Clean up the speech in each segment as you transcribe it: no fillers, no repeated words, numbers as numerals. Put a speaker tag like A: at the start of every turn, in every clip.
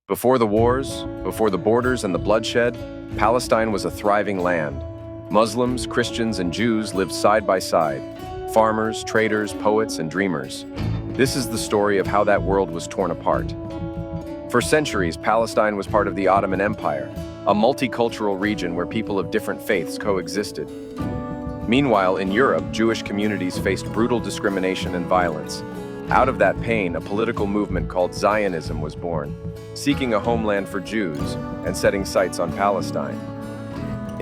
A: Before the wars, before the borders and the bloodshed, Palestine was a thriving land. Muslims, Christians, and Jews lived side by side. Farmers, traders, poets, and dreamers. This is the story of how that world was torn apart. For centuries, Palestine was part of the Ottoman Empire, a multicultural region where people of different faiths coexisted. Meanwhile, in Europe, Jewish communities faced brutal discrimination and violence. Out of that pain, a political movement called Zionism was born, seeking a homeland for Jews and setting sights on Palestine.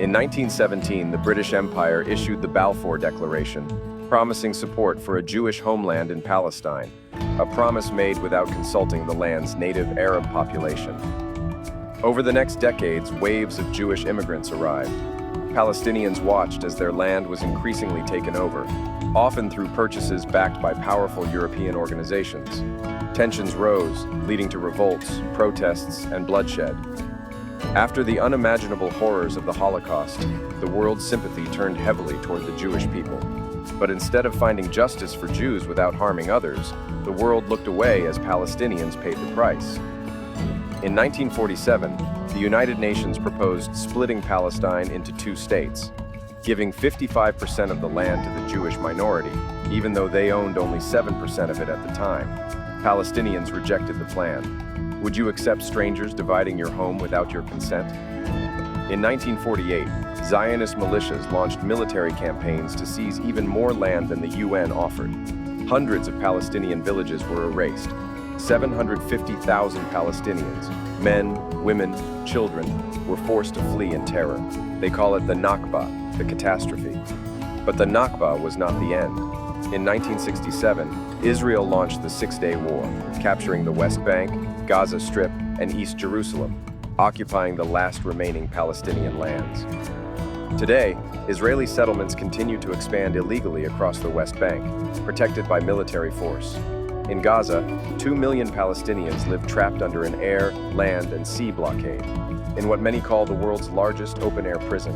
A: In 1917, the British Empire issued the Balfour Declaration, promising support for a Jewish homeland in Palestine, a promise made without consulting the land's native Arab population. Over the next decades, waves of Jewish immigrants arrived. Palestinians watched as their land was increasingly taken over, often through purchases backed by powerful European organizations. Tensions rose, leading to revolts, protests, and bloodshed. After the unimaginable horrors of the Holocaust, the world's sympathy turned heavily toward the Jewish people. But instead of finding justice for Jews without harming others, the world looked away as Palestinians paid the price. In 1947, the United Nations proposed splitting Palestine into two states, giving 55% of the land to the Jewish minority, even though they owned only 7% of it at the time. Palestinians rejected the plan. Would you accept strangers dividing your home without your consent? In 1948, Zionist militias launched military campaigns to seize even more land than the UN offered. Hundreds of Palestinian villages were erased. 750,000 Palestinians, men, women, children, were forced to flee in terror. They call it the Nakba, the catastrophe. But the Nakba was not the end. In 1967, Israel launched the Six-Day War, capturing the West Bank, Gaza Strip, and East Jerusalem, occupying the last remaining Palestinian lands. Today, Israeli settlements continue to expand illegally across the West Bank, protected by military force. In Gaza, 2 million Palestinians live trapped under an air, land, and sea blockade, in what many call the world's largest open-air prison.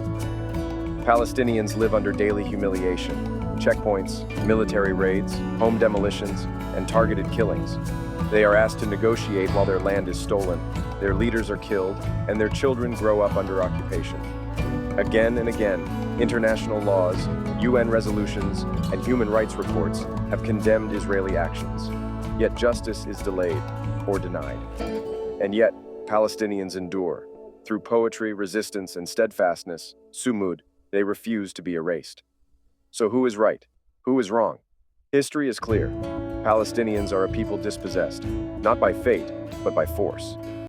A: Palestinians live under daily humiliation, checkpoints, military raids, home demolitions, and targeted killings. They are asked to negotiate while their land is stolen, their leaders are killed, and their children grow up under occupation. Again and again, international laws, UN resolutions, and human rights reports have condemned Israeli actions. Yet justice is delayed or denied. And yet, Palestinians endure. Through poetry, resistance, and steadfastness, sumud, they refuse to be erased. So who is right? Who is wrong? History is clear. Palestinians are a people dispossessed, not by fate, but by force.